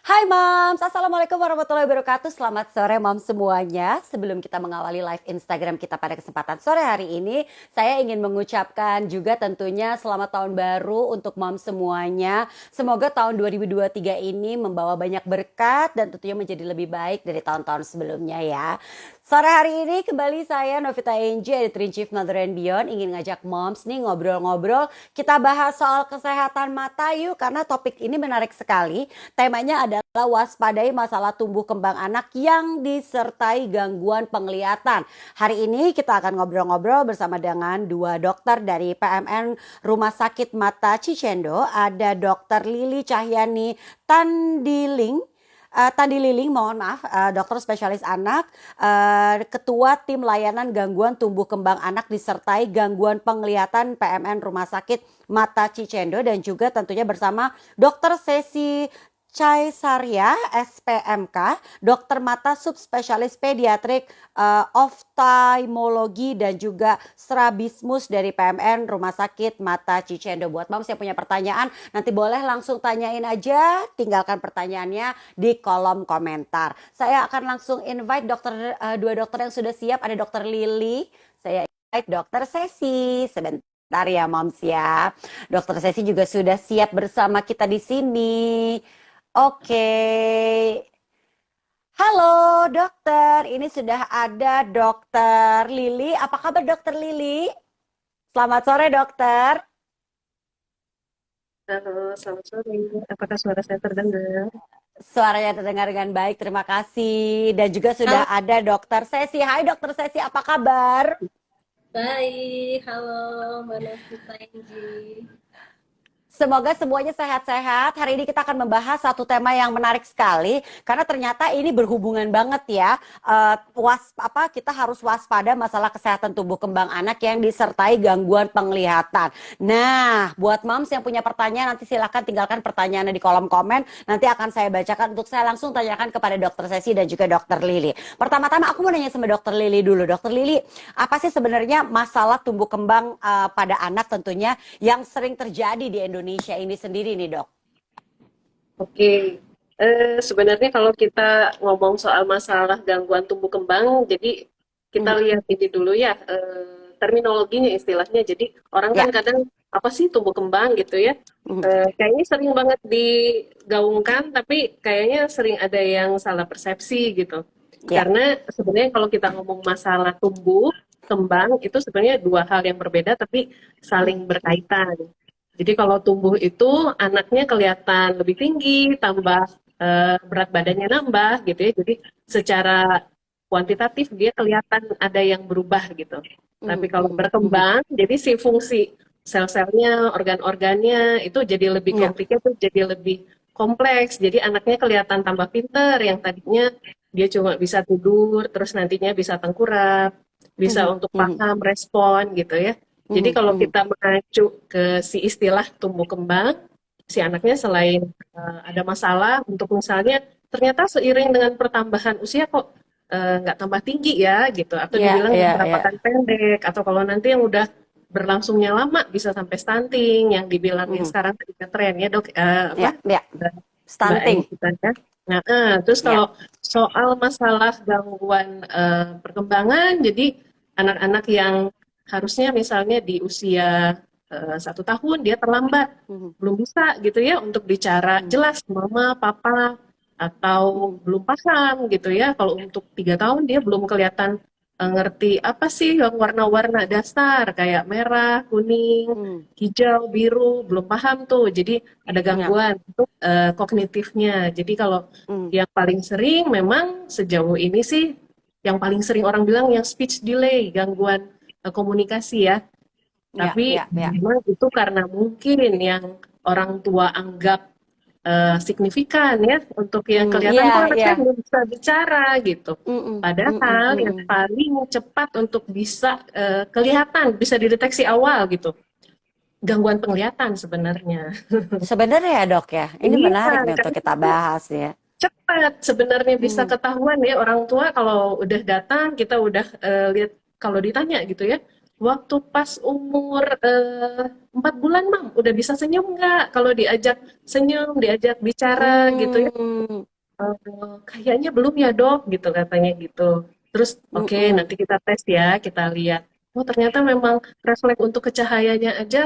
Hai Moms, Assalamualaikum warahmatullahi wabarakatuh. Selamat sore Moms semuanya. Sebelum kita mengawali live Instagram kita pada kesempatan sore hari ini, saya ingin mengucapkan juga tentunya selamat tahun baru untuk Moms semuanya. Semoga tahun 2023 ini membawa banyak berkat dan tentunya menjadi lebih baik dari tahun-tahun sebelumnya ya. Sore hari ini kembali saya Novita Enji, Editor-in-Chief Mother and Beyond, ingin ngajak Moms nih ngobrol-ngobrol. Kita bahas soal kesehatan mata yuk, karena topik ini menarik sekali. Temanya adalah waspadai masalah tumbuh kembang anak yang disertai gangguan penglihatan. Hari ini kita akan ngobrol-ngobrol bersama dengan dua dokter dari PMN Rumah Sakit Mata Cicendo. Ada Dokter Lili Cahyani Tandiling. Tandi Liling, mohon maaf, dokter spesialis anak, ketua tim layanan gangguan tumbuh kembang anak disertai gangguan penglihatan PMN Rumah Sakit Mata Cicendo, dan juga tentunya bersama Dokter Sesi Caesarya, SPMK, dokter mata subspesialis pediatrik, oftalmologi dan juga strabismus dari PMN Rumah Sakit Mata Cicendo. Buat Moms yang punya pertanyaan, nanti boleh langsung tanyain aja, tinggalkan pertanyaannya di kolom komentar. Saya akan langsung invite dua dokter yang sudah siap. Ada Dokter Lili, saya invite Dokter Sesi. Sebentar ya Moms ya. Dokter Sesi juga sudah siap bersama kita di sini. Oke. Halo dokter, ini sudah ada Dokter Lili. Apa kabar Dokter Lili? Selamat sore dokter. Halo, selamat sore. Apakah suara saya terdengar? Suaranya terdengar dengan baik, terima kasih. Dan juga sudah Halo, ada Dokter Sesi. Hai Dokter Sesi, apa kabar? baik. Halo, Mbak Novita Enji. Semoga semuanya sehat-sehat. Hari ini kita akan membahas satu tema yang menarik sekali karena ternyata ini berhubungan banget ya. Kita harus waspada masalah kesehatan tumbuh kembang anak yang disertai gangguan penglihatan. Nah, buat moms yang punya pertanyaan nanti silakan tinggalkan pertanyaannya di kolom komen. Nanti akan saya bacakan untuk saya langsung tanyakan kepada Dokter Sesi dan juga Dokter Lili. Pertama-tama aku mau nanya sama Dokter Lili dulu. Dokter Lili, apa sih sebenarnya masalah tumbuh kembang pada anak tentunya yang sering terjadi di Indonesia ini sendiri nih dok? Oke. Sebenarnya kalau kita ngomong soal masalah gangguan tumbuh kembang, jadi kita Mhm. lihat ini dulu ya, terminologinya istilahnya. Jadi orang kan Ya. kadang apa sih tumbuh kembang gitu ya? Mhm. Kayaknya sering banget digaungkan, tapi kayaknya sering ada yang salah persepsi gitu. Ya. Karena sebenarnya kalau kita ngomong masalah tumbuh kembang itu sebenarnya dua hal yang berbeda tapi saling Mhm. berkaitan. Jadi kalau tumbuh itu anaknya kelihatan lebih tinggi, tambah berat badannya nambah gitu ya. Jadi secara kuantitatif dia kelihatan ada yang berubah gitu. Tapi Mhm. kalau Mhm. Mhm. berkembang, jadi si fungsi sel-selnya, organ-organnya itu jadi lebih Ya. complicated, jadi lebih kompleks. Jadi anaknya kelihatan tambah pinter, yang tadinya dia cuma bisa tidur, terus nantinya bisa tengkurap, bisa Mhm. untuk Mhm. paham, respon gitu ya. Jadi Mhm. kalau Mhm. kita mengacu ke si istilah tumbuh kembang, si anaknya selain ada masalah untuk misalnya ternyata seiring dengan pertambahan usia kok nggak tambah tinggi ya gitu, atau Ya. dibilang Ya. beberapa Ya. kan pendek, atau kalau nanti yang udah berlangsungnya lama bisa sampai stunting, yang dibilang yang Mhm. sekarang juga tren ya dok, apa Ya. Ya. Mbak Ayu Stunting. kita ya. Nah, terus Ya. kalau soal masalah gangguan perkembangan, jadi anak-anak yang harusnya misalnya di usia 1 tahun dia terlambat, Mhm. belum bisa gitu ya untuk bicara Mhm. jelas mama, papa, atau Mhm. belum paham gitu ya. Kalau untuk 3 tahun dia belum kelihatan ngerti apa sih yang warna-warna dasar kayak merah, kuning, Mhm. hijau, biru, belum paham tuh. Jadi ada Ya. gangguan untuk kognitifnya. Jadi kalau Mhm. yang paling sering memang sejauh ini sih yang paling sering orang bilang yang speech delay, gangguan komunikasi ya. Ya. Tapi Ya. Ya. memang itu karena mungkin yang orang tua anggap signifikan ya untuk yang Mhm. kelihatan kok Ya. anak saya Ya. belum bisa bicara gitu. Mhm. Mhm. Padahal yang Mhm. paling cepat untuk bisa kelihatan, bisa dideteksi awal gitu, gangguan penglihatan sebenarnya. Sebenarnya ya dok ya, ini Iya, menarik nih untuk karena kita itu bahas ya. cepat sebenarnya bisa Mhm. ketahuan ya orang tua kalau udah datang kita udah lihat kalau ditanya gitu ya. waktu pas umur 4 bulan, Mam, udah bisa senyum nggak? Kalau diajak senyum, diajak bicara gitu ya, Hmm. kayaknya belum ya dok, gitu katanya gitu. Terus oke, Mm-mm. nanti kita tes ya, kita lihat. Oh ternyata memang refleks untuk ke cahayanya aja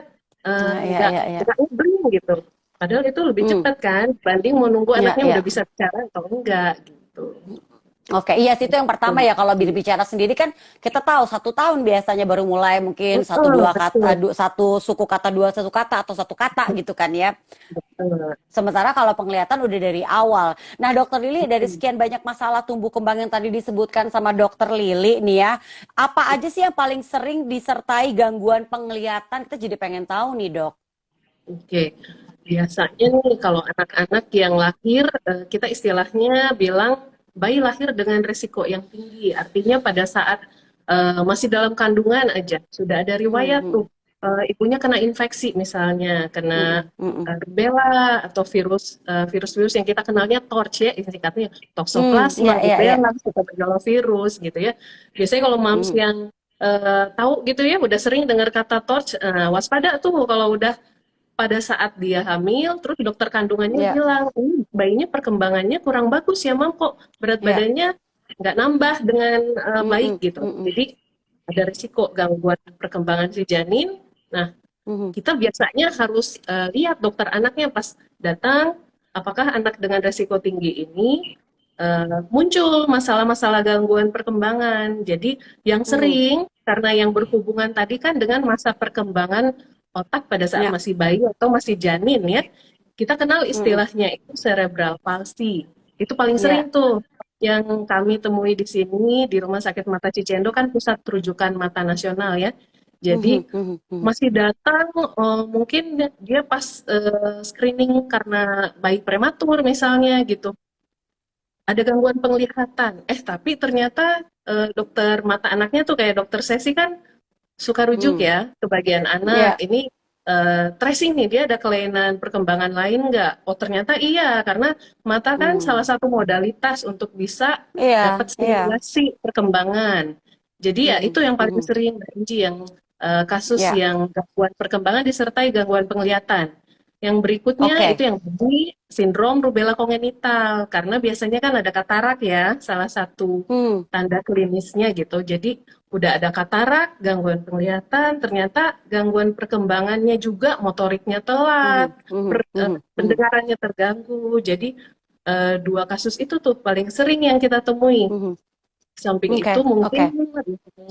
Nah, ya, nggak ya, ya. ngeblink gitu. Padahal itu lebih Hmm. cepat kan, banding mau nunggu Ya, anaknya udah ya. bisa bicara atau enggak gitu. Oke, iya sih itu yang pertama ya kalau berbicara sendiri kan kita tahu 1 tahun biasanya baru mulai mungkin satu Betul, dua betul, kata, satu suku kata dua satu kata atau satu kata gitu kan ya. betul. Sementara kalau penglihatan udah dari awal. Nah, Dokter Lili dari sekian banyak masalah tumbuh kembang yang tadi disebutkan sama Dokter Lili nih ya, apa aja sih yang paling sering disertai gangguan penglihatan? Kita jadi pengen tahu nih, Dok. Oke, biasanya nih kalau anak-anak yang lahir, kita istilahnya bilang bayi lahir dengan risiko yang tinggi. Artinya pada saat masih dalam kandungan aja sudah ada riwayat tuh Mhm, ibunya kena infeksi misalnya, kena mhm, mhm, rubella atau virus-virus yang kita kenalnya TORCH ya, singkatnya ya, Toxoplasma, ya, ya. rubella, cytomegalovirus gitu ya. Biasanya kalau moms Mhm, yang tahu gitu ya, udah sering dengar kata TORCH, waspada tuh kalau udah pada saat dia hamil, terus dokter kandungannya ya, bilang, ini bayinya perkembangannya kurang bagus ya, Mam, kok berat ya. badannya nggak nambah dengan baik Mhm, gitu. mhm, Jadi ada risiko gangguan perkembangan si janin. Nah, mhm, kita biasanya harus lihat dokter anaknya pas datang, apakah anak dengan risiko tinggi ini muncul masalah-masalah gangguan perkembangan. Jadi yang mhm, sering karena yang berhubungan tadi kan dengan masa perkembangan otak pada saat ya, masih bayi atau masih janin ya. Kita kenal mhm, istilahnya itu cerebral palsy. Itu paling sering ya, tuh yang kami temui di sini di Rumah Sakit Mata Cicendo kan pusat rujukan mata nasional ya. mhm, Jadi mhm, mhm, masih datang mungkin dia pas screening karena bayi prematur misalnya gitu ada gangguan penglihatan. Tapi ternyata dokter mata anaknya tuh kayak dokter Sesi kan suka rujuk mhm, ya ke bagian anak. ya, Ini tracing nih dia ada kelainan perkembangan lain nggak? Oh ternyata iya karena mata kan salah mhm, satu modalitas untuk bisa iya, dapat iya, stimulasi perkembangan. Jadi ya itu mhm, yang paling mhm, sering Mbak Inji yang kasus ya, yang gangguan perkembangan disertai gangguan penglihatan. Yang berikutnya itu oke, yang di sindrom rubella kongenital karena biasanya kan ada katarak ya salah satu hmm, tanda klinisnya gitu. Jadi udah ada katarak, gangguan penglihatan, ternyata gangguan perkembangannya juga motoriknya telat, mhm, mhm, mhm, mhm, pendengarannya terganggu. Jadi dua kasus itu tuh paling sering yang kita temui. mhm, Samping oke, itu oke, mungkin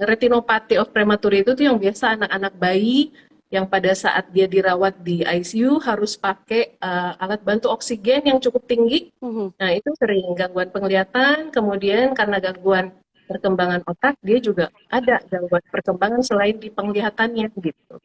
retinopathy of premature itu tuh yang biasa anak-anak bayi yang pada saat dia dirawat di ICU harus pakai alat bantu oksigen yang cukup tinggi. mhm. Nah, itu sering gangguan penglihatan, kemudian karena gangguan perkembangan otak, dia juga ada gangguan perkembangan selain di penglihatannya gitu.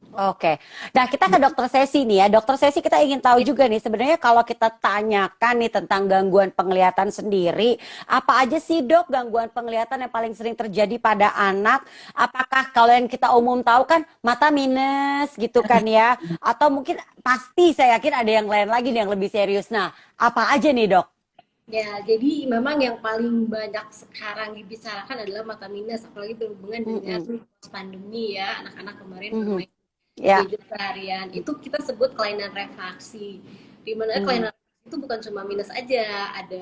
Oke. Nah, kita ke dokter Sesi nih ya. Dokter Sesi kita ingin tahu juga nih sebenarnya kalau kita tanyakan nih tentang gangguan penglihatan sendiri, apa aja sih Dok gangguan penglihatan yang paling sering terjadi pada anak? Apakah kalau yang kita umum tahu kan mata minus gitu kan ya? Atau mungkin pasti saya yakin ada yang lain lagi nih yang lebih serius. Nah, apa aja nih Dok? Ya, jadi memang yang paling banyak sekarang dibicarakan adalah mata minus, apalagi berhubungan dengan Mm-mm. pandemi ya, anak-anak kemarin Mhm. bermain Ya. gadget seharian. Itu kita sebut kelainan refraksi. Di mana Mhm. kelainan refraksi itu bukan cuma minus aja, ada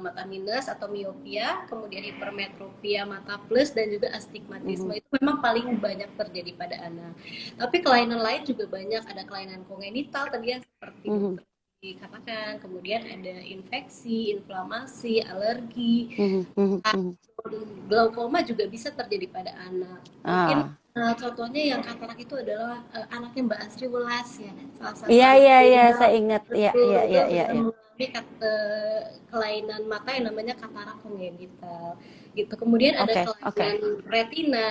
mata minus atau miopia, kemudian hipermetropia mata plus dan juga astigmatisme. Mhm. Itu memang paling banyak terjadi pada anak. Tapi kelainan lain juga banyak, ada kelainan kongenital tadi yang seperti Mhm. dokter dikatakan, kemudian ada infeksi, inflamasi, alergi, Mhm. Mhm. Mhm. glaukoma juga bisa terjadi pada anak. Mungkin Ah. contohnya yang katarak itu adalah anaknya Mbak Asri Welas ya, salah satu Iya, anak iya, iya, tunggal saya ingat. Iya, betul iya, itu iya, iya, dengan iya. mengalami kelainan mata yang namanya katarak kongenital. Gitu. Kemudian ada Oke, oke. kelainan retina,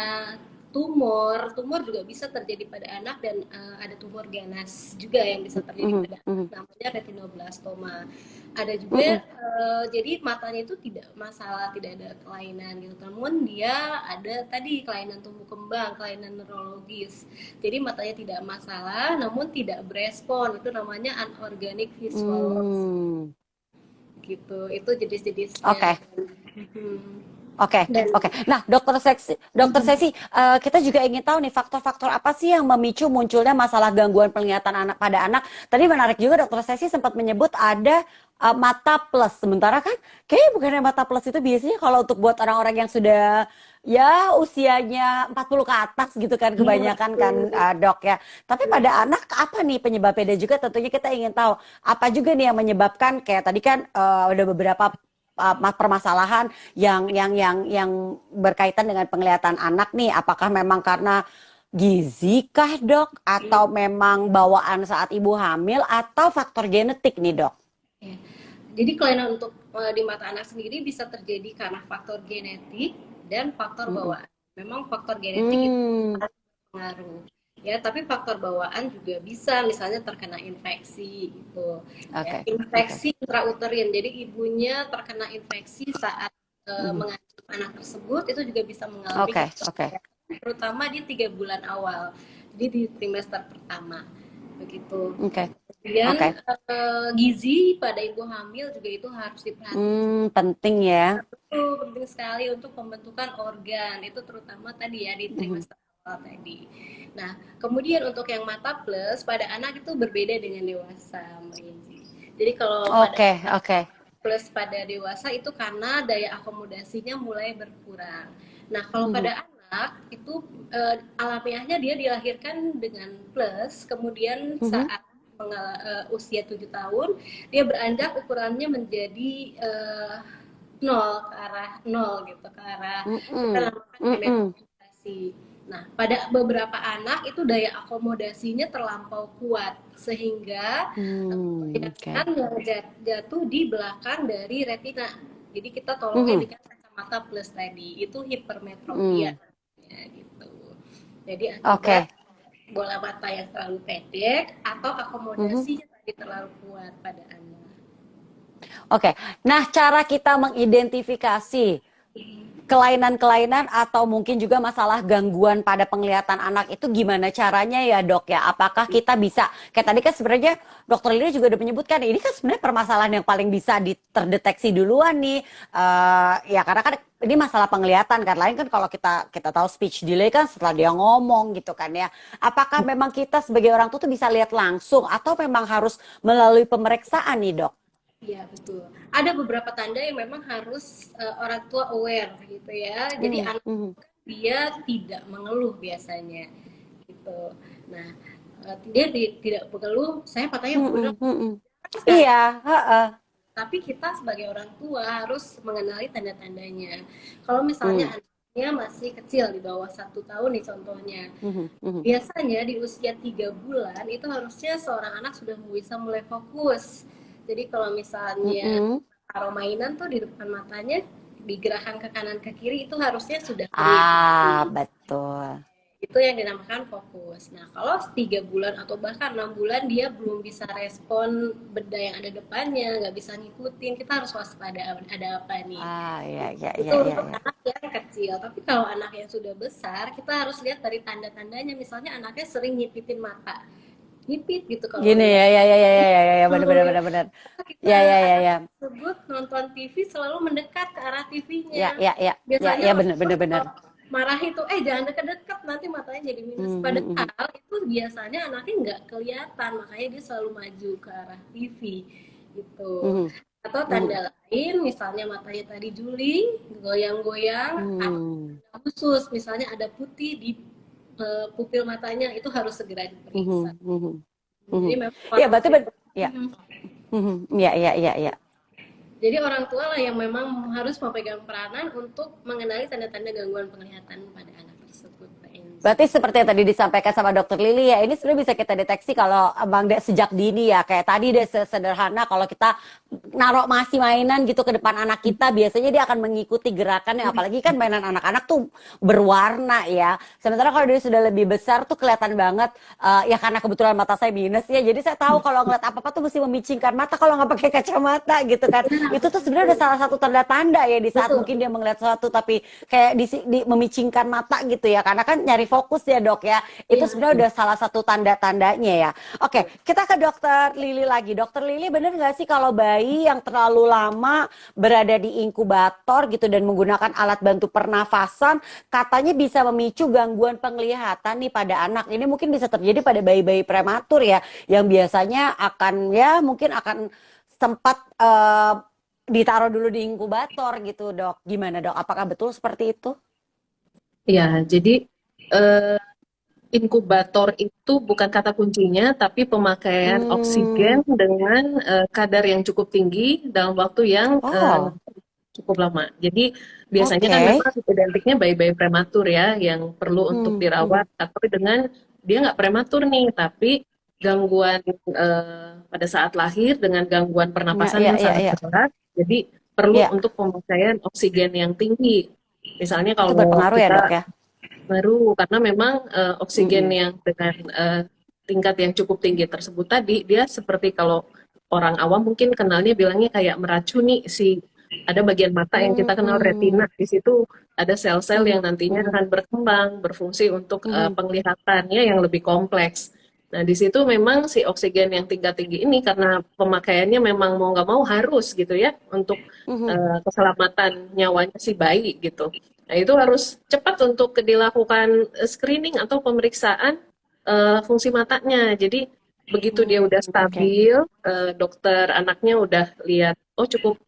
tumor juga bisa terjadi pada anak dan ada tumor ganas juga yang bisa terjadi Mhm, pada anak mhm, namanya retinoblastoma. Ada juga mhm, jadi matanya itu tidak masalah, tidak ada kelainan gitu. Namun dia ada tadi kelainan tumbuh kembang, kelainan neurologis. Jadi matanya tidak masalah, namun tidak berespon. Itu namanya anorganic visual loss hmm. gitu. Itu jenis-jenisnya. Oke. Hmm. Oke, Dan oke. Nah, Dokter Sesi, kita juga ingin tahu nih faktor-faktor apa sih yang memicu munculnya masalah gangguan penglihatan anak pada anak. Tadi menarik juga Dokter Sesi sempat menyebut ada mata plus. Sementara kan kayaknya bukannya mata plus itu biasanya kalau untuk buat orang-orang yang sudah ya usianya 40 ke atas gitu kan kebanyakan kan Dok ya. Tapi pada anak apa nih penyebabnya? Dan juga tentunya kita ingin tahu apa juga nih yang menyebabkan kayak tadi kan ada beberapa permasalahan yang berkaitan dengan penglihatan anak nih, apakah memang karena gizi kah dok, atau memang bawaan saat ibu hamil, atau faktor genetik nih dok? ya. Jadi kelainan untuk di mata anak sendiri bisa terjadi karena faktor genetik dan faktor Mm-mm. bawaan. Memang faktor genetik itu Hmm, pengaruh. Ya, tapi faktor bawaan juga bisa, misalnya terkena infeksi gitu. oke, Ya, oke. infeksi intrauterin. Jadi ibunya terkena infeksi saat Mhm. mengandung anak tersebut, itu juga bisa mengalami Oke, oke. kesulitan, terutama di 3 bulan awal. Jadi di trimester pertama, begitu. Oke, oke. Kemudian gizi pada ibu hamil juga itu harus diperhatikan. Penting ya. Itu penting sekali untuk pembentukan organ, itu terutama tadi ya di Mhm. trimester awal tadi. Nah, kemudian untuk yang mata plus pada anak itu berbeda dengan dewasa, Mbak Inci. Jadi kalau pada Oke, oke. plus pada dewasa itu karena daya akomodasinya mulai berkurang. Nah, kalau Mhm. pada anak itu alamiahnya dia dilahirkan dengan plus, kemudian Mhm. saat usia 7 tahun dia beranjak ukurannya menjadi 0 ke arah 0 gitu, ke arah kita Mhm. namakan Mhm. heterodoksi. Nah, pada beberapa anak itu daya akomodasinya terlampau kuat sehingga Oke. kebanyakan yang jatuh di belakang dari retina. Jadi kita tolongnya Mhm. dengan kacamata plus tadi, itu hipermetropia Hmm. ya gitu. Jadi akibat Oke. bola mata yang terlalu pendek atau Mhm. akomodasinya tadi terlalu kuat pada anak. Oke, nah cara kita mengidentifikasi kelainan-kelainan atau mungkin juga masalah gangguan pada penglihatan anak itu gimana caranya ya dok ya? Apakah kita bisa, kayak tadi kan sebenarnya dokter Lili juga udah menyebutkan ini kan sebenarnya permasalahan yang paling bisa terdeteksi duluan nih. Ya karena kan ini masalah penglihatan kan, lain kan kalau kita kita tahu speech delay kan setelah dia ngomong gitu kan ya. Apakah memang kita sebagai orang tua tuh bisa lihat langsung atau memang harus melalui pemeriksaan nih dok? Iya, betul. Ada beberapa tanda yang memang harus orang tua aware gitu ya. Jadi Hmm, anak hmm, dia tidak mengeluh biasanya gitu. Nah, dia tidak mengeluh, saya matanya hmm, hmm, buram hmm, hmm. sekali. Iya, heeh. Tapi kita sebagai orang tua harus mengenali tanda-tandanya. Kalau misalnya Hmm, anaknya masih kecil di bawah 1 tahun nih contohnya, hmm, hmm, biasanya di usia 3 bulan itu harusnya seorang anak sudah bisa mulai fokus. Jadi kalau hmm, misalnya hmm. taruh mainan tuh di depan matanya, digerakkan ke kanan ke kiri itu harusnya sudah mengikuti. Ah, betul. Itu yang dinamakan fokus. Nah, kalau 3 bulan atau bahkan 6 bulan dia belum bisa respon benda yang ada depannya, nggak bisa ngikutin, kita harus waspada ada apa nih. Ah, ya, ya, Itu ya, ya, untuk ya. anak yang kecil. Tapi kalau anak yang sudah besar, kita harus lihat dari tanda-tandanya. Misalnya anaknya sering nyipitin mata, nyipit gitu kalau Gini lihat. ya, ya, ya, ya, ya, ya, ya, benar, Betul benar, ya. benar, benar. Kita Ya, ya, ya, anak ya, tersebut nonton TV selalu mendekat ke arah ya, TV-nya. ya, ya, ya, Biasanya ya, orang benar, tua benar, benar. kalau marah itu, jangan deket-deket nanti matanya jadi minus. Hmm, hmm, hmm, Padahal itu biasanya anaknya nggak kelihatan, makanya dia selalu maju ke arah TV gitu. hmm, Atau hmm, tanda lain, misalnya matanya tadi juling, goyang-goyang, atau hmm, tanda khusus, misalnya ada putih di pupil matanya, itu harus segera hmm, diperiksa. hmm, hmm, hmm. Jadi memang Ya, orang berarti, tua, ya, hmm, ya, ya, ya, ya. jadi orang tua lah yang memang harus memegang peranan untuk mengenali tanda-tanda gangguan penglihatan pada anak tersebut, Mbak Enzi. Berarti seperti yang tadi disampaikan sama Dokter Lili ya, ini sebenarnya bisa kita deteksi kalau Bang Dek sejak dini ya. Kayak tadi deh sederhana kalau kita naruh masih mainan gitu ke depan anak kita, biasanya dia akan mengikuti gerakannya. Apalagi kan mainan anak-anak tuh berwarna ya. Sementara kalau dia sudah lebih besar tuh kelihatan banget, ya karena kebetulan mata saya minus ya. Jadi saya tahu kalau ngeliat apa-apa tuh mesti memicingkan mata kalau nggak pakai kacamata gitu kan. Nah, Itu tuh sebenarnya udah salah satu tanda-tanda ya di saat betul. mungkin dia melihat sesuatu tapi kayak memicingkan mata gitu ya. Karena kan nyari fokus ya dok ya. Itu Iya. sebenarnya udah salah satu tanda-tandanya ya. Oke, kita ke dokter Lili lagi. Dokter Lili, bener nggak sih kalau bayi yang terlalu lama berada di inkubator gitu dan menggunakan alat bantu pernafasan, katanya bisa memicu gangguan penglihatan nih pada anak. Ini mungkin bisa terjadi pada bayi-bayi prematur ya, yang biasanya akan ya mungkin akan sempat ditaruh dulu di inkubator gitu dok. Gimana dok? Apakah betul seperti itu? Ya, jadi eh, inkubator itu bukan kata kuncinya, tapi pemakaian oksigen Hmm, dengan kadar yang cukup tinggi dalam waktu yang oh, cukup lama. Jadi biasanya kan oke. memang identiknya bayi-bayi prematur ya, yang perlu untuk dirawat, Hmm. atau dengan dia nggak prematur nih, tapi gangguan pada saat lahir dengan gangguan Ya, pernapasan ya, yang ya, sangat ya, berat, jadi perlu ya. untuk pemakaian oksigen yang tinggi. Misalnya Itu kalau berpengaruh ya dok kita ya. baru karena memang oksigen Mm-mm. yang dengan tingkat yang cukup tinggi tersebut tadi, dia seperti kalau orang awam mungkin kenalnya bilangnya kayak meracuni si ada bagian mata yang kita kenal retina. Hmm. Di situ ada sel-sel yang Mhm, nantinya mhm, akan berkembang, berfungsi untuk mhm, penglihatannya yang lebih kompleks. Nah, di situ memang si oksigen yang tingkat tinggi ini karena pemakaiannya memang mau nggak mau harus gitu ya untuk mhm. keselamatan nyawanya si bayi gitu. Nah, itu harus cepat untuk dilakukan screening atau pemeriksaan fungsi matanya. Jadi begitu dia udah Oke. stabil, dokter anaknya udah lihat, oh cukup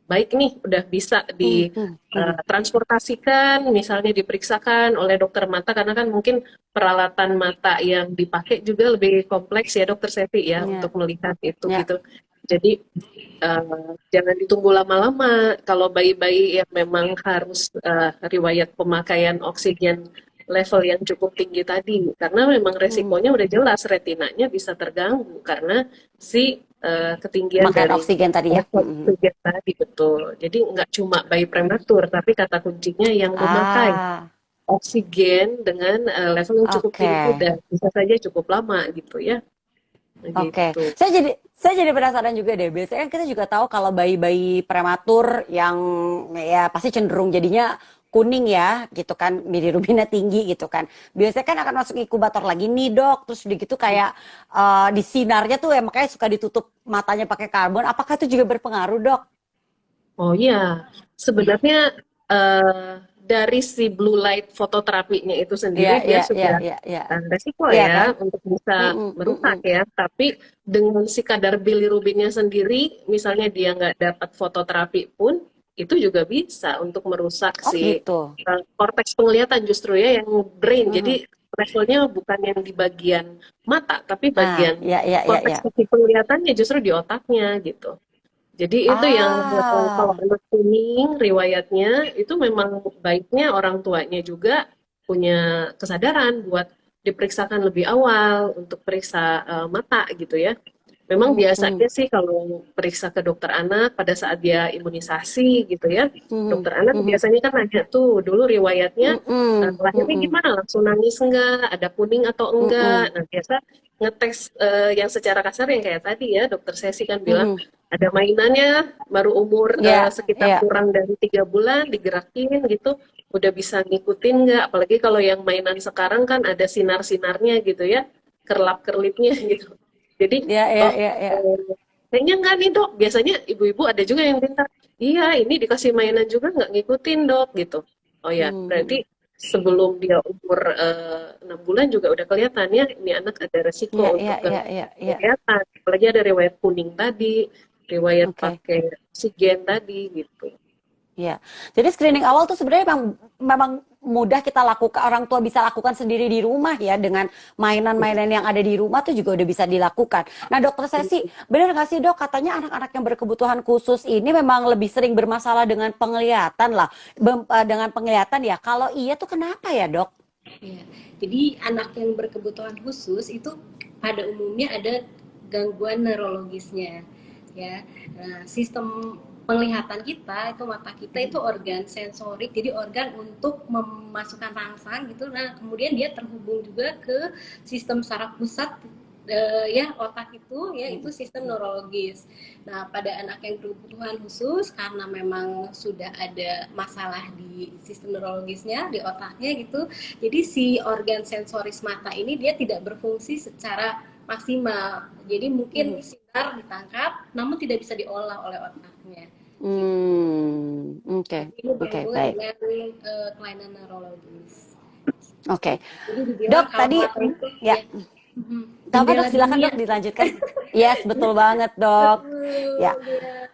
baik nih, udah bisa Mhm, mhm. ditransportasikan, misalnya diperiksakan oleh dokter mata, karena kan mungkin peralatan mata yang dipakai juga lebih kompleks ya dokter Sevi ya untuk Ya, melihat itu ya. gitu. Jadi jangan ditunggu lama-lama. Kalau bayi-bayi yang memang harus riwayat pemakaian oksigen level yang cukup tinggi tadi, karena memang Mhm. resikonya udah jelas retinanya bisa terganggu karena si ketinggian Pemakaian dari oksigen tadi ya. level Mhm. oksigen tadi betul. Jadi nggak cuma bayi prematur, tapi kata kuncinya yang memakai Ah, oksigen dengan level yang cukup oke. tinggi dan bisa saja cukup lama gitu ya. Oke, Gitu. saya jadi penasaran juga deh. Biasanya kan kita juga tahu kalau bayi-bayi prematur yang ya pasti cenderung jadinya kuning ya, gitu kan, bilirubinnya tinggi gitu kan. Biasanya kan akan masuk inkubator lagi nih dok, terus udah gitu kayak di sinarnya tuh ya makanya suka ditutup matanya pakai karbon. Apakah itu juga berpengaruh dok? Oh iya, sebenarnya dari si blue light fototerapinya itu Iya, sendiri dia iya, iya, sudah iya, iya. resiko Iya kan? ya untuk bisa Mm-mm, mm-mm. merusak ya. Tapi dengan si kadar bilirubinnya sendiri, misalnya dia nggak dapat fototerapi pun, itu juga bisa untuk merusak Oh si gitu. korteks penglihatan justru ya yang brain. Mhm. Jadi levelnya bukan yang di bagian mata, tapi Nah, bagian iya, iya, iya, iya. korteks penglihatannya justru di otaknya gitu. Jadi itu yang kalau Ah, anak kuning riwayatnya itu memang baiknya orang tuanya juga punya kesadaran buat diperiksakan lebih awal untuk periksa mata gitu ya. Memang mhm, mhm, biasanya sih kalau periksa ke dokter anak pada saat dia imunisasi gitu ya, mhm, dokter anak mhm, biasanya kan nanya tuh dulu riwayatnya mhm, lahirnya mhm, gimana, langsung nangis enggak, ada kuning atau enggak. mhm, Nah biasa ngetes yang secara kasar yang kayak tadi ya, dokter Sesi kan bilang mhm. ada mainannya baru umur Ya, sekitar ya. kurang dari 3 bulan digerakin gitu, udah bisa ngikutin nggak? Apalagi kalau yang mainan sekarang kan ada sinar-sinarnya gitu ya, kerlap-kerlipnya gitu. Jadi, Ya, ya, oh, ya, ya. kayaknya enggak nih dok. Biasanya ibu-ibu ada juga yang minta, iya ini dikasih mainan juga nggak ngikutin dok gitu. Oh ya, berarti Mhm. sebelum dia umur 6 bulan juga udah kelihatan ya, ini anak ada resiko Ya, untuk ya, ya, ya, ya. kelihatan. Apalagi ada riwayat kuning tadi, riwayat Oke. pakai oksigen tadi gitu. Ya. Jadi screening awal tuh sebenarnya memang mudah kita lakukan, orang tua bisa lakukan sendiri di rumah ya dengan mainan-mainan yang ada di rumah tuh juga udah bisa dilakukan. Nah, dokter Sesi, benar nggak sih dok katanya anak-anak yang berkebutuhan khusus ini memang lebih sering bermasalah dengan penglihatan lah, dengan penglihatan ya. Kalau iya tuh kenapa ya dok? Ya, jadi anak yang berkebutuhan khusus itu pada umumnya ada gangguan neurologisnya, ya. Nah, sistem penglihatan kita itu mata kita itu organ sensorik, jadi organ untuk memasukkan rangsang gitu. Nah, kemudian dia terhubung juga ke sistem saraf pusat ya otak itu ya itu sistem neurologis. Nah, pada anak yang berkebutuhan khusus karena memang sudah ada masalah di sistem neurologisnya di otaknya gitu, jadi si organ sensoris mata ini dia tidak berfungsi secara maksimal. Jadi mungkin sinar ditangkap namun tidak bisa diolah oleh otaknya. Oke, Ini oke, berhubungan baik. dengan kelainan neurologis. Oke, Jadi dibilang dok kalau tadi mata itu ya, ya apa jendela dok? Silakan dunia. dok dilanjutkan. Yes, betul banget dok. Ya, Betul, dia.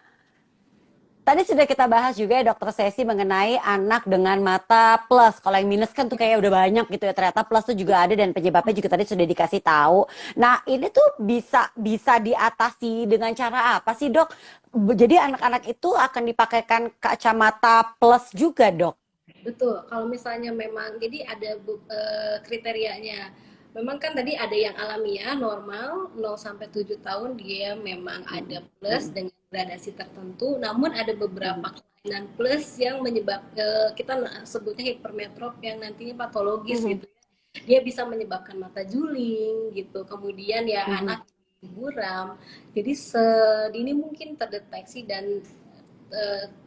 tadi sudah kita bahas juga ya dokter Sesi mengenai anak dengan mata plus. Kalau yang minus kan tuh kayak udah banyak gitu ya. Ternyata plus tuh juga ada dan penyebabnya juga tadi sudah dikasih tahu. Nah, ini tuh bisa bisa diatasi dengan cara apa sih, Dok? Jadi anak-anak itu akan dipakaikan kacamata plus juga, Dok. Betul, kalau misalnya memang jadi ada kriterianya. Memang kan tadi ada yang alamiah, normal, 0 sampai 7 tahun dia memang ada plus dengan gradasi tertentu, namun ada beberapa kelainan plus yang menyebab kita sebutnya hipermetrop yang nantinya patologis gitu ya. Dia bisa menyebabkan mata juling gitu. Kemudian ya anak buram. Jadi sedini mungkin terdeteksi dan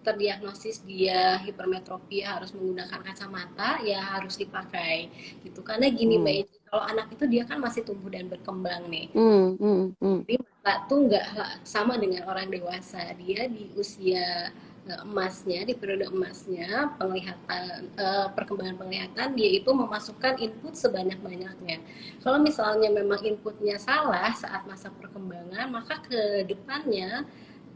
terdiagnosis dia hipermetropia harus menggunakan kacamata ya harus dipakai gitu karena gini Mbak Eci, kalau anak itu dia kan masih tumbuh dan berkembang nih, jadi mata tuh nggak sama dengan orang dewasa, dia di usia emasnya, di periode emasnya penglihatan, perkembangan penglihatan dia itu memasukkan input sebanyak-banyaknya. Kalau misalnya memang inputnya salah saat masa perkembangan maka ke depannya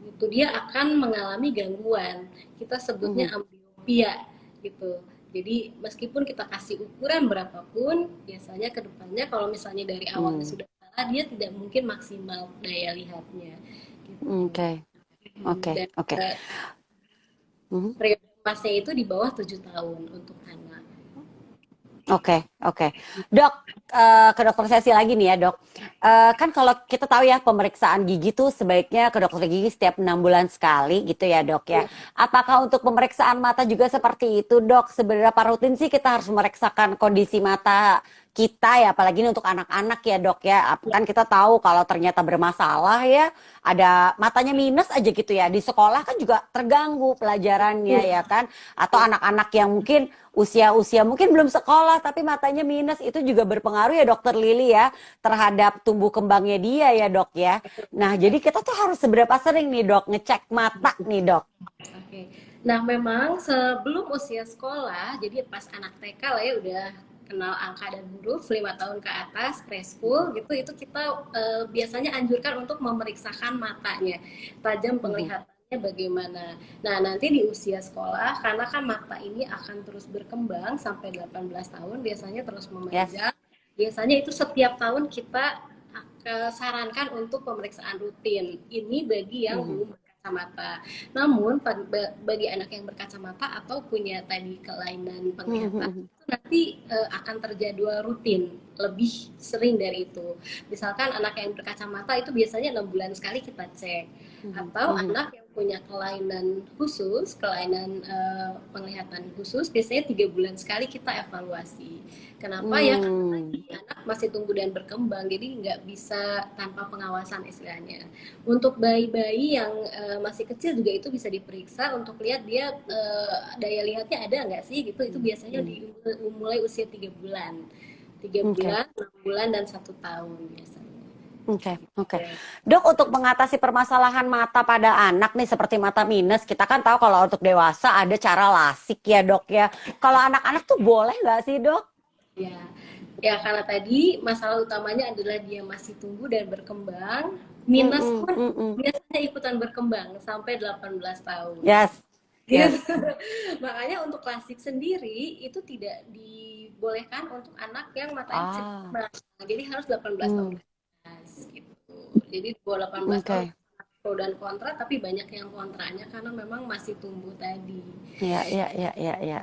itu dia akan mengalami gangguan. Kita sebutnya ambliopia gitu. Jadi meskipun kita kasih ukuran berapapun, biasanya ke depannya kalau misalnya dari awalnya sudah salah, dia tidak mungkin maksimal daya lihatnya. Gitu. Oke, oke, Dan oke. periode emasnya itu di bawah 7 tahun untuk anak. Oke, oke. Dok, ke dokter Sesi lagi nih ya, Dok. Kan kalau kita tahu ya pemeriksaan gigi tuh sebaiknya ke dokter gigi setiap 6 bulan sekali gitu ya, Dok ya. Apakah untuk pemeriksaan mata juga seperti itu, Dok? Seberapa rutin sih kita harus memeriksakan kondisi mata kita ya, apalagi ini untuk anak-anak ya, Dok ya. Kan kita tahu kalau ternyata bermasalah ya, ada matanya minus aja gitu ya. Di sekolah kan juga terganggu pelajarannya ya kan. Atau anak-anak yang mungkin usia-usia mungkin belum sekolah tapi matanya minus itu juga berpengaruh ya dokter Lili ya terhadap tumbuh kembangnya dia ya dok ya. Nah jadi kita tuh harus seberapa sering nih dok ngecek mata nih dok. Oke. Nah, memang sebelum usia sekolah, jadi pas anak TK lah ya udah kenal angka dan huruf 5 tahun ke atas preschool gitu itu kita biasanya anjurkan untuk memeriksakan matanya tajam penglihatannya bagaimana. Nah nanti di usia sekolah karena kan mata ini akan terus berkembang sampai 18 tahun biasanya terus Yes. memanjang, biasanya itu setiap tahun kita sarankan untuk pemeriksaan rutin ini bagi yang belum berkacamata. Namun bagi anak yang berkacamata atau punya tadi kelainan penglihatan nanti akan terjadwal rutin lebih sering dari itu. Misalkan anak yang berkacamata itu biasanya 6 bulan sekali kita cek, atau anak yang punya kelainan khusus, kelainan penglihatan khusus, biasanya 3 bulan sekali kita evaluasi. Kenapa ya? Karena anak masih tumbuh dan berkembang, jadi nggak bisa tanpa pengawasan istilahnya. Untuk bayi-bayi yang masih kecil juga itu bisa diperiksa untuk lihat dia daya lihatnya ada nggak sih gitu. Itu biasanya dimulai usia 3 bulan, 3 bulan, 6 bulan dan 1 tahun biasanya. Oke, oke. Dok, untuk mengatasi permasalahan mata pada anak nih seperti mata minus, kita kan tahu kalau untuk dewasa ada cara lasik ya dok ya. Kalau anak-anak tuh boleh nggak sih dok? Ya, ya karena tadi masalah utamanya adalah dia masih tumbuh dan berkembang. Minus pun biasanya ikutan berkembang sampai 18 tahun. Yes, Gitu. yes. Makanya untuk klasik sendiri itu tidak dibolehkan untuk anak yang matanya masih berkembang. Jadi harus 18 tahun ke atas gitu. Jadi di bawah 18 tahun Oke. pro dan kontra, tapi banyak yang kontranya karena memang masih tumbuh tadi. Ya, ya, ya, ya, ya.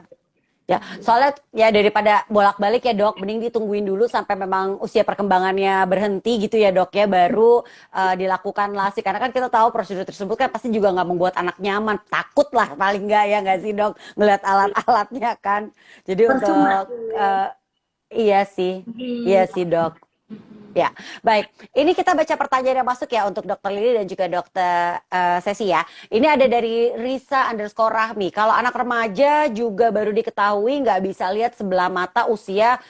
Ya, soalnya ya daripada bolak-balik ya dok, mending ditungguin dulu sampai memang usia perkembangannya berhenti gitu ya dok ya, baru dilakukan lasik. Karena kan kita tahu prosedur tersebut kan pasti juga nggak membuat anak nyaman, takut lah paling nggak ya nggak sih dok, ngeliat alat-alatnya kan. Jadi Percuma. untuk iya sih dok. Ya, baik. Ini kita baca pertanyaan yang masuk ya untuk Dokter Lili dan juga Dokter Sesi ya. Ini ada dari Risa_Rahmi. Kalau anak remaja juga baru diketahui nggak bisa lihat sebelah mata usia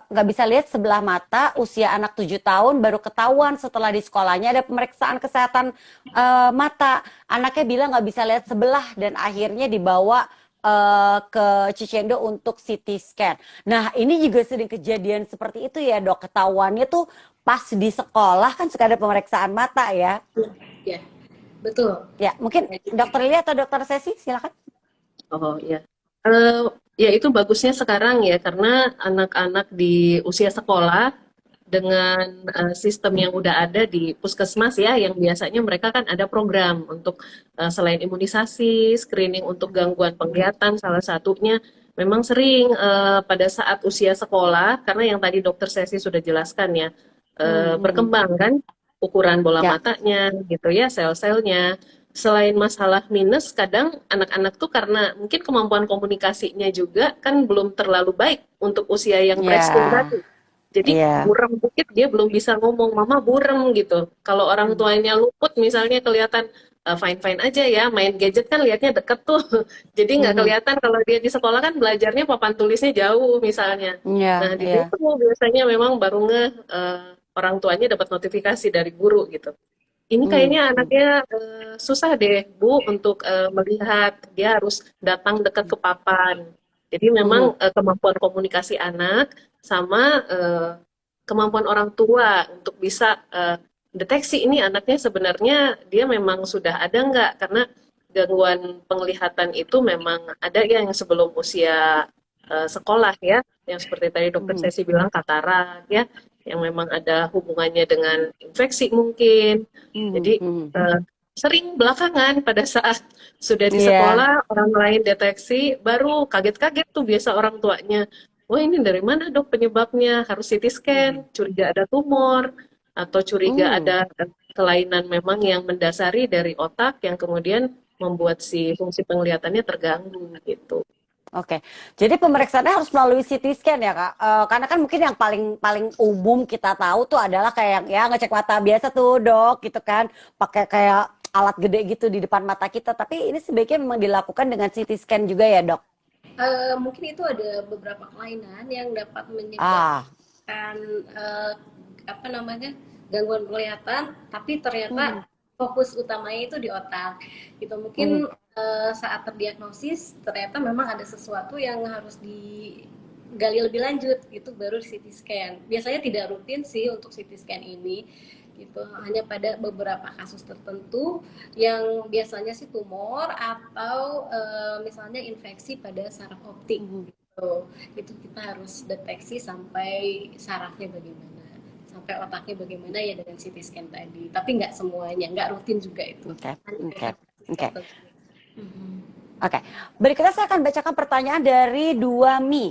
nggak bisa lihat sebelah mata usia anak 7 tahun baru ketahuan setelah di sekolahnya ada pemeriksaan kesehatan mata. Anaknya bilang nggak bisa lihat sebelah dan akhirnya dibawa ke Cicendo untuk CT scan. Nah, ini juga sering kejadian seperti itu ya, Dok. Ketahuannya tuh pas di sekolah kan suka ada pemeriksaan mata ya. Ya, betul. Ya, mungkin Dokter Lia atau Dokter Sesi silakan. Oh ya, ya itu bagusnya sekarang ya karena anak-anak di usia sekolah dengan sistem yang udah ada di puskesmas ya, yang biasanya mereka kan ada program untuk selain imunisasi, screening untuk gangguan penglihatan salah satunya. Memang sering pada saat usia sekolah, karena yang tadi dokter Sesi sudah jelaskan ya, berkembang kan ukuran bola Ya, matanya gitu ya, sel-selnya. Selain masalah minus, kadang anak-anak tuh karena mungkin kemampuan komunikasinya juga kan belum terlalu baik untuk usia yang preschool ya, tadi. Jadi iya. buram dikit dia belum bisa ngomong, mama buram gitu. Kalau orang tuanya luput misalnya kelihatan fine-fine aja ya, main gadget kan lihatnya deket tuh. Jadi nggak Mhm. kelihatan kalau dia di sekolah kan belajarnya papan tulisnya jauh misalnya. Iya, Nah di iya. situ biasanya memang baru orang tuanya dapat notifikasi dari guru gitu. Ini Hmm. kayaknya anaknya susah deh Bu untuk melihat, dia harus datang dekat ke papan. Jadi Mhm. memang kemampuan komunikasi anak sama kemampuan orang tua untuk bisa deteksi ini anaknya sebenarnya dia memang sudah ada nggak, karena gangguan penglihatan itu memang ada ya yang sebelum usia sekolah ya, yang seperti tadi dokter Mhm. Sesi bilang katarak ya, yang memang ada hubungannya dengan infeksi mungkin. Mhm. Jadi Mhm. sering belakangan pada saat sudah di Iya. sekolah orang lain deteksi baru kaget-kaget tuh biasa orang tuanya. Wah ini dari mana dok penyebabnya? Harus CT scan, Mhm. curiga ada tumor atau curiga Hmm. ada kelainan memang yang mendasari dari otak yang kemudian membuat si fungsi penglihatannya terganggu gitu. Oke, jadi pemeriksaannya harus melalui CT scan ya Kak? Karena kan mungkin yang paling paling umum kita tahu tuh adalah kayak ya ngecek mata biasa tuh dok gitu kan, pakai kayak alat gede gitu di depan mata kita. Tapi ini sebaiknya memang dilakukan dengan CT scan juga ya dok? Mungkin itu ada beberapa kelainan yang dapat Ah, menyebabkan eh, apa namanya gangguan penglihatan, tapi ternyata mhm, fokus utamanya itu di otak. Gitu mhm, mungkin saat terdiagnosis ternyata memang ada sesuatu yang harus digali lebih lanjut, itu baru CT scan. Biasanya tidak rutin sih untuk CT scan ini gitu, hanya pada beberapa kasus tertentu yang biasanya sih tumor atau misalnya infeksi pada saraf optik mhm. gitu. Itu kita harus deteksi sampai sarafnya bagaimana, sampai otaknya bagaimana ya dengan CT scan tadi. Tapi nggak semuanya, nggak rutin juga itu. Oke, Hanya oke, pada kasus oke. tertentu. Mhm. Oke, berikutnya saya akan bacakan pertanyaan dari Dua Mi.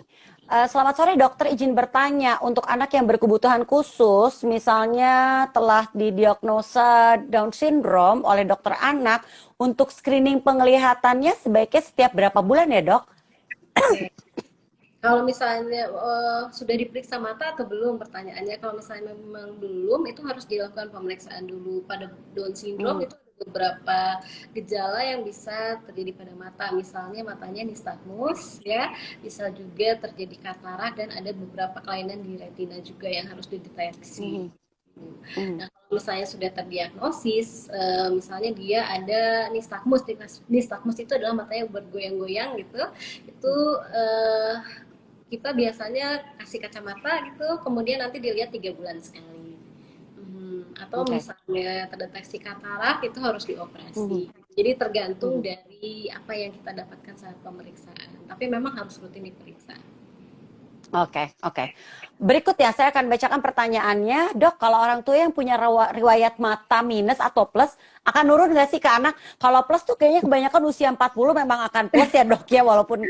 Selamat sore dokter, izin bertanya untuk anak yang berkebutuhan khusus, misalnya telah didiagnosa Down syndrome oleh dokter anak, untuk screening penglihatannya sebaiknya setiap berapa bulan ya dok? Oke. Kalau misalnya sudah diperiksa mata atau belum pertanyaannya, kalau misalnya memang belum, itu harus dilakukan pemeriksaan dulu. Pada Down syndrome Hmm. itu ada beberapa gejala yang bisa terjadi pada mata, misalnya matanya nistagmus, ya, bisa juga terjadi katarak dan ada beberapa kelainan di retina juga yang harus dideteksi. Hmm. Hmm. Nah, kalau misalnya sudah terdiagnosis, misalnya dia ada nistagmus, nistagmus itu adalah matanya bergoyang-goyang gitu, itu eh, kita biasanya kasih kacamata gitu, kemudian nanti dilihat 3 bulan sekali. Atau Oke. misalnya terdeteksi katarak itu harus Hmm. dioperasi. Jadi tergantung Hmm. dari apa yang kita dapatkan saat pemeriksaan. Tapi memang harus rutin diperiksa. Oke, oke. Berikutnya saya akan bacakan pertanyaannya. Dok, kalau orang tua yang punya riwayat mata minus atau plus, akan nurun nggak sih ke anak? Kalau plus tuh kayaknya kebanyakan usia 40 memang akan plus ya dok ya, walaupun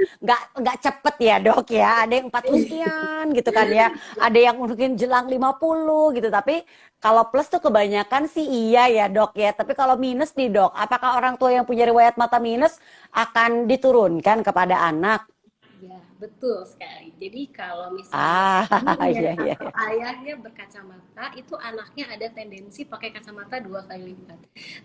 nggak cepet ya dok ya. Ada yang 40 sekian gitu kan ya. Ada yang mungkin jelang 50 gitu. Tapi kalau plus tuh kebanyakan sih iya ya dok ya. Tapi kalau minus nih dok, apakah orang tua yang punya riwayat mata minus akan diturunkan kepada anak? Ya, betul sekali. Jadi kalau misalnya Ah, iya, ibunya iya, atau iya. ayahnya berkacamata, itu anaknya ada tendensi pakai kacamata 2 kali lipat.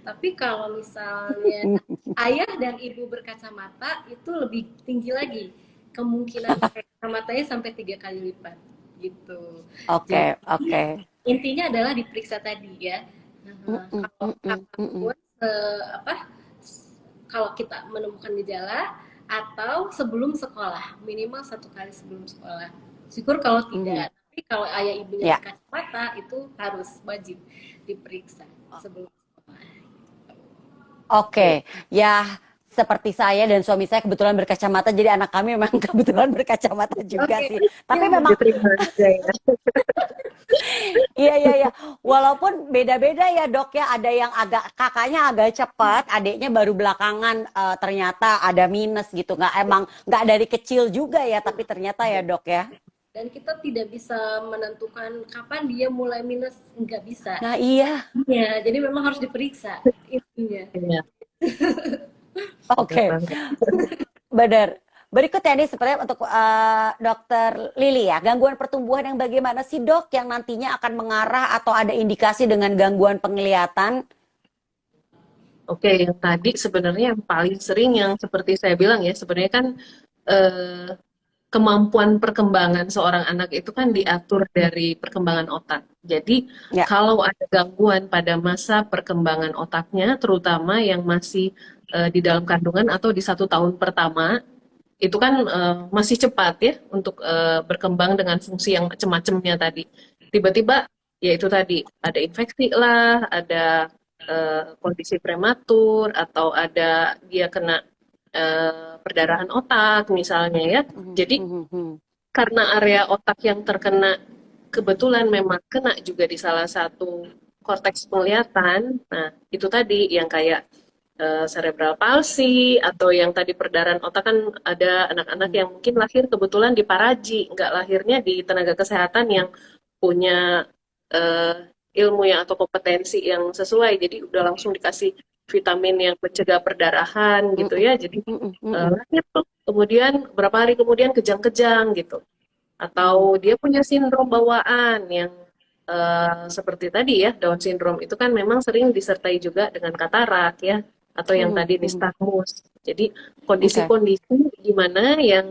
Tapi kalau misalnya ayah dan ibu berkacamata, itu lebih tinggi lagi kemungkinan pakai kacamatanya sampai 3 kali lipat gitu. Oke, Jadi oke. intinya adalah diperiksa tadi ya. Mm, Nah, mm, kalau mm, mm, mm, mm. apapun kalau kita menemukan gejala atau sebelum sekolah, minimal 1 kali sebelum sekolah. Syukur kalau Mhm. tidak, tapi kalau ayah ibunya Ya, berkacamata itu harus wajib diperiksa sebelum sekolah. oke. Ya, seperti saya dan suami saya kebetulan berkacamata, jadi anak kami memang kebetulan berkacamata juga Oke, sih. ya, Tapi memang Diterima aja ya. iya, iya, iya. Walaupun beda-beda ya dok ya, ada yang agak kakaknya agak cepat, adiknya baru belakangan ternyata ada minus gitu. Nggak emang nggak dari kecil juga ya, tapi ternyata ya dok ya. dan kita tidak bisa menentukan kapan dia mulai minus, nggak bisa. Nah iya, Ya, jadi memang harus diperiksa intinya. Iya, benar oke, banget. benar. Berikutnya nih sebenarnya untuk dokter Lili ya, gangguan pertumbuhan yang bagaimana sih dok yang nantinya akan mengarah atau ada indikasi dengan gangguan penglihatan? Oke, yang tadi sebenarnya yang paling sering yang seperti saya bilang ya, sebenarnya kan eh, kemampuan perkembangan seorang anak itu kan diatur dari perkembangan otak. Jadi Ya. kalau ada gangguan pada masa perkembangan otaknya, terutama yang masih di dalam kandungan atau di 1 tahun pertama, itu kan masih cepat ya untuk berkembang dengan fungsi yang macam-macamnya tadi. Tiba-tiba ya itu tadi ada infeksi lah, ada kondisi prematur atau ada dia kena perdarahan otak misalnya ya. Mhm, Jadi mhm, mhm. karena area otak yang terkena kebetulan memang kena juga di salah satu korteks penglihatan. Nah, itu tadi yang kayak cerebral palsy atau yang tadi perdarahan otak kan ada anak-anak Mhm. yang mungkin lahir kebetulan di Paraji, nggak lahirnya di tenaga kesehatan yang punya eh, ilmu yang atau kompetensi yang sesuai. Jadi udah langsung dikasih vitamin yang mencegah perdarahan gitu Mhm, ya. Jadi mhm, mhm, lahir tuh kemudian berapa hari kemudian kejang-kejang gitu. mhm, Atau dia punya sindrom bawaan yang seperti tadi ya, Down syndrome itu kan memang sering disertai juga dengan katarak ya, atau yang mhm, tadi mhm. nistagmus. Jadi Oke. kondisi-kondisi di mana yang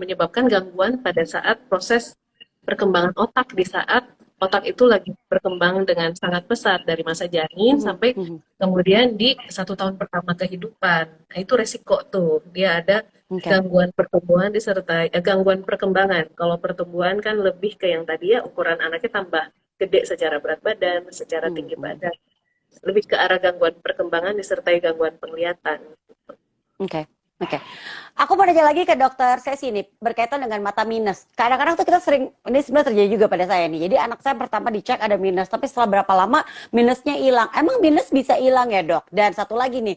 menyebabkan gangguan pada saat proses perkembangan otak di saat otak itu lagi berkembang dengan sangat pesat dari masa janin Mhm, sampai mhm. kemudian di 1 tahun pertama kehidupan. Nah, itu resiko tuh. Dia ada Oke. gangguan pertumbuhan disertai gangguan perkembangan. Kalau pertumbuhan kan lebih ke yang tadi ya ukuran anaknya tambah gede secara berat badan, secara Mhm, tinggi mhm. badan. Lebih ke arah gangguan perkembangan disertai gangguan penglihatan. Oke. Oke. Aku mau nanya lagi ke dokter Sesi nih berkaitan dengan mata minus. Kadang-kadang tuh kita sering, ini sebenarnya terjadi juga pada saya nih. Jadi anak saya pertama dicek ada minus, tapi setelah berapa lama minusnya hilang. Emang minus bisa hilang ya dok? Dan satu lagi nih,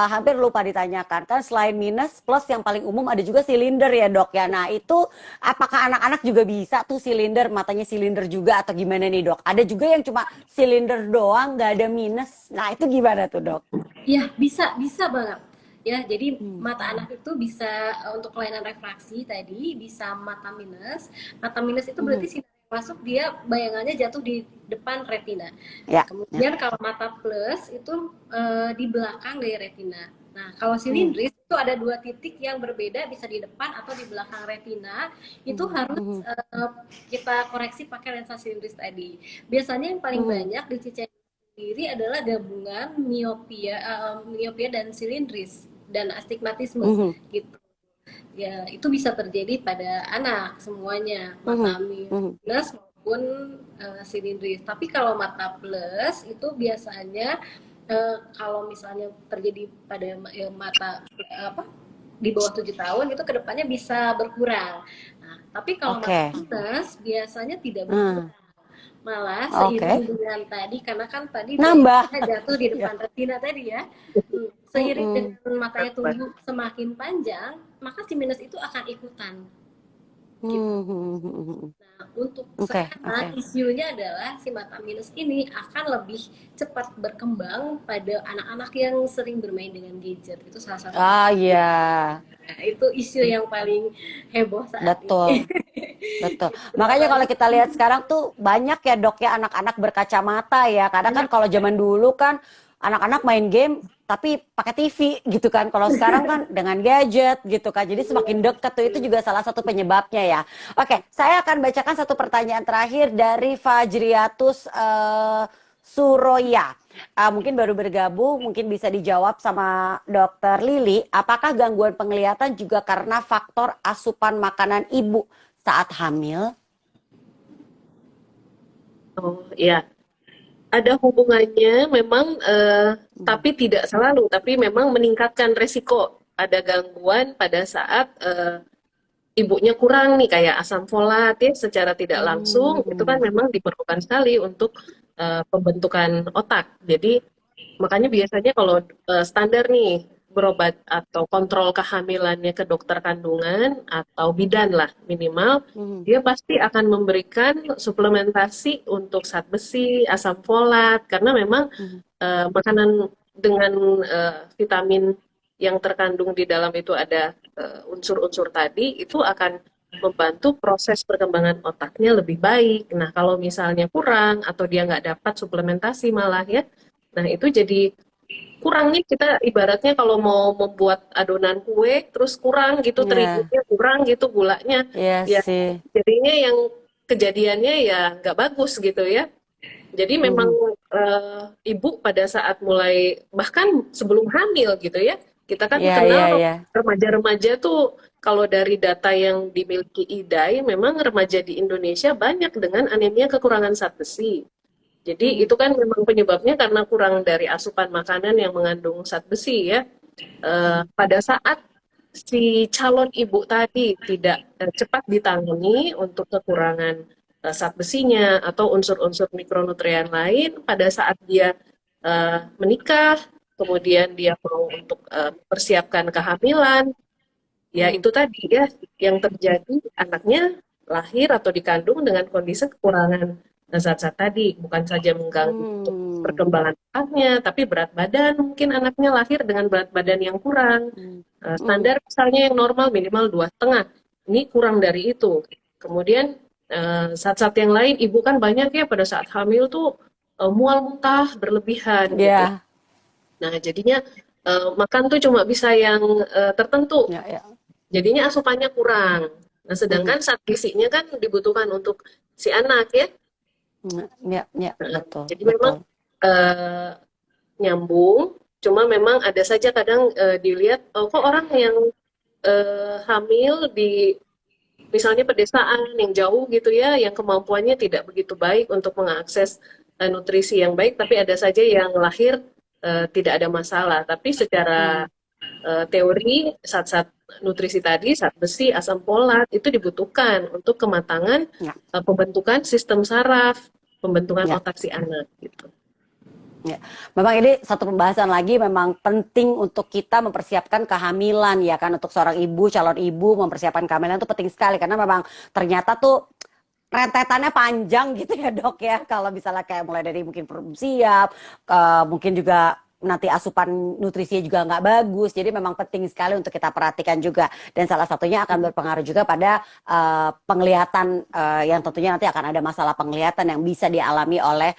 hampir lupa ditanyakan kan selain minus plus yang paling umum ada juga silinder ya dok ya. Nah itu apakah anak-anak juga bisa tuh silinder matanya silinder juga atau gimana nih dok? Ada juga yang cuma silinder doang nggak ada minus. Nah itu gimana tuh dok? Ya, bisa banget. Ya, jadi Hmm. mata anak itu bisa untuk kelainan refraksi tadi bisa mata minus. Mata minus itu berarti Mhm. sinar yang masuk dia bayangannya jatuh di depan retina. Nah, Ya, ya. kemudian kalau mata plus itu di belakang dari retina. Nah, kalau Hmm. silindris itu ada 2 titik yang berbeda bisa di depan atau di belakang retina. Itu Mhm. harus Mhm. kita koreksi pakai lensa silindris tadi. Biasanya yang paling Mhm. banyak di sendiri adalah gabungan miopia dan silindris dan astigmatisme Mhm. gitu. Ya, itu bisa terjadi pada anak semuanya, Mhm. mata Mhm. minus maupun silindris. Tapi kalau mata plus itu biasanya kalau misalnya terjadi pada mata apa di bawah 7 tahun itu kedepannya bisa berkurang. Nah, tapi kalau mata Oke. minus biasanya tidak berkurang, Hmm. malah Oke. seiring dengan tadi karena kan tadi Nambah. bayangannya jatuh di Ya. depan retina tadi ya. Seiring Mm-mm. dengan matanya tumbuh semakin panjang maka si minus itu akan ikutan gitu. Hmm, hmm, hmm, hmm. Nah, untuk Oke, oke. sekarang isunya adalah si mata minus ini akan lebih cepat berkembang pada anak-anak yang sering bermain dengan gadget. Itu salah satu Ah, iya, nah, itu isu yang paling heboh saat ini. betul. Betul. Gitu, Makanya kalau apalagi kita lihat sekarang tuh banyak ya dok ya anak-anak berkacamata ya. Karena kan banyak. kalau zaman dulu kan anak-anak main game tapi pakai TV gitu kan. Kalau sekarang kan dengan gadget gitu kan. Jadi semakin dekat tuh itu juga salah satu penyebabnya ya. Oke, saya akan bacakan satu pertanyaan terakhir dari Fajriatus Suroya. Mungkin baru bergabung, mungkin bisa dijawab sama Dokter Lili. Apakah gangguan penglihatan juga karena faktor asupan makanan ibu saat hamil? Oh iya, ada hubungannya memang, Hmm. tapi tidak selalu, tapi memang meningkatkan resiko ada gangguan pada saat ibunya kurang nih, kayak asam folat ya, secara tidak langsung itu kan Hmm. memang diperlukan sekali untuk pembentukan otak. Jadi makanya biasanya kalau standar nih berobat atau kontrol kehamilannya ke dokter kandungan atau bidan lah minimal, Hmm. dia pasti akan memberikan suplementasi untuk zat besi, asam folat, karena memang Hmm. makanan dengan vitamin yang terkandung di dalam itu ada unsur-unsur tadi, itu akan membantu proses perkembangan otaknya lebih baik. Nah, kalau misalnya kurang atau dia nggak dapat suplementasi malah ya, nah itu jadi kurang nih, kita ibaratnya kalau mau membuat adonan kue terus kurang gitu Ya, terigunya, kurang gitu gulanya, iya ya sih. jadinya yang kejadiannya ya nggak bagus gitu ya. Jadi memang Hmm. ibu pada saat mulai bahkan sebelum hamil gitu ya, kita kan Iya, iya, kenal iya. remaja-remaja tuh kalau dari data yang dimiliki IDAI memang remaja di Indonesia banyak dengan anemia kekurangan zat besi. Jadi Hmm. itu kan memang penyebabnya karena kurang dari asupan makanan yang mengandung zat besi ya. Pada saat si calon ibu tadi tidak cepat ditangani untuk kekurangan zat besinya atau unsur-unsur mikronutrien lain, pada saat dia menikah, kemudian dia mau untuk mempersiapkan kehamilan, ya Hmm. itu tadi ya yang terjadi, anaknya lahir atau dikandung dengan kondisi kekurangan zat-zat tadi, bukan saja mengganggu untuk Hmm. perkembangan otaknya, tapi berat badan, mungkin anaknya lahir dengan berat badan yang kurang. Hmm. Hmm. Standar misalnya yang normal minimal 2,5, ini kurang dari itu. Kemudian zat-zat yang lain, ibu kan banyak ya pada saat hamil tuh mual muntah berlebihan gitu. Ya, Nah jadinya makan tuh cuma bisa yang tertentu, ya, ya. jadinya asupannya kurang. Nah, Hmm. sedangkan zat gizinya kan dibutuhkan untuk si anak ya. Ya, ya, Nah, betul, jadi memang betul. eh, nyambung, cuma memang ada saja kadang dilihat kok orang yang hamil di misalnya pedesaan yang jauh gitu ya, yang kemampuannya tidak begitu baik untuk mengakses nutrisi yang baik, tapi ada saja yang lahir tidak ada masalah. Tapi secara Hmm. teori zat-zat nutrisi tadi, zat besi, asam folat itu dibutuhkan untuk kematangan Ya, pembentukan sistem saraf, pembentukan ya. otak si anak gitu. Ya, memang ini satu pembahasan lagi memang penting untuk kita mempersiapkan kehamilan ya kan untuk seorang ibu, calon ibu mempersiapkan kehamilan itu penting sekali karena memang ternyata tuh rentetannya panjang gitu ya dok ya kalau misalnya kayak mulai dari mungkin belum siap, mungkin juga nanti asupan nutrisinya juga nggak bagus jadi memang penting sekali untuk kita perhatikan juga dan salah satunya akan berpengaruh juga pada penglihatan yang tentunya nanti akan ada masalah penglihatan yang bisa dialami oleh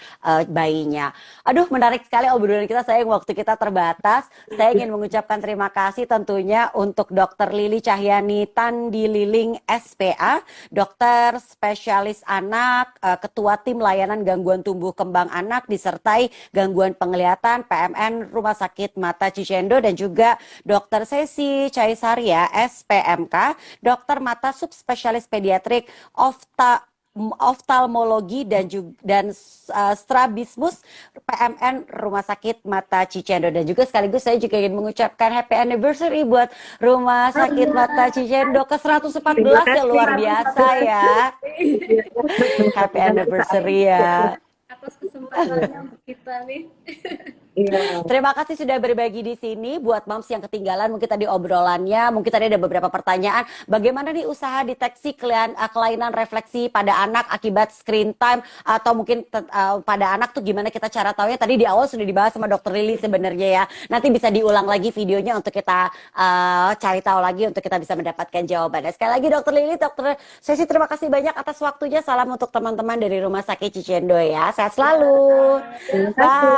bayinya. Aduh, menarik sekali obrolan kita. Sayang waktu kita terbatas. Saya ingin mengucapkan terima kasih tentunya untuk Dokter Lili Cahyani Tandililing SPA, dokter spesialis anak, ketua tim layanan gangguan tumbuh kembang anak disertai gangguan penglihatan PMN Rumah Sakit Mata Cicendo dan juga Dokter Sesi Caisaria SPMK, dokter mata subspesialis pediatrik oftalmologi dan juga strabismus PMN Rumah Sakit Mata Cicendo dan juga sekaligus saya juga ingin mengucapkan happy anniversary buat Rumah Sakit Mata Cicendo ke Terima 114 ya kasih. luar biasa ya. Happy Mudah-mudahan kita anniversary ya. Atas kesempatannya untuk kita nih. Iya. Terima kasih sudah berbagi di sini. Buat moms yang ketinggalan mungkin tadi obrolannya, mungkin tadi ada beberapa pertanyaan. Bagaimana nih usaha deteksi kelainan refleksi pada anak akibat screen time atau mungkin pada anak tuh gimana kita cara tahunya? Tadi di awal sudah dibahas sama Dokter Lili sebenarnya ya. Nanti bisa diulang lagi videonya untuk kita cari tahu lagi untuk kita bisa mendapatkan jawabannya. Sekali lagi Dokter Lili, Dokter Sesi terima kasih banyak atas waktunya. Salam untuk teman-teman dari Rumah Sakit Cicendo ya. Sehat selalu. Terima kasih.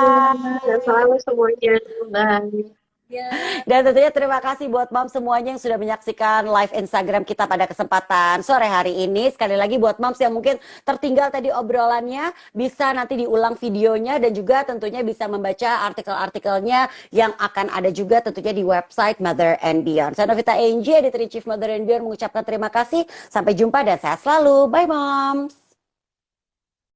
Dan Bye. selalu semuanya. Bye. Ya. Dan tentunya terima kasih buat mom semuanya yang sudah menyaksikan live Instagram kita pada kesempatan sore hari ini. Sekali lagi buat moms yang mungkin tertinggal tadi obrolannya, bisa nanti diulang videonya dan juga tentunya bisa membaca artikel-artikelnya yang akan ada juga tentunya di website Mother and Beyond. Saya Novita Angie, Editor in Chief Mother and Beyond mengucapkan terima kasih. Sampai jumpa dan sehat selalu. Bye moms.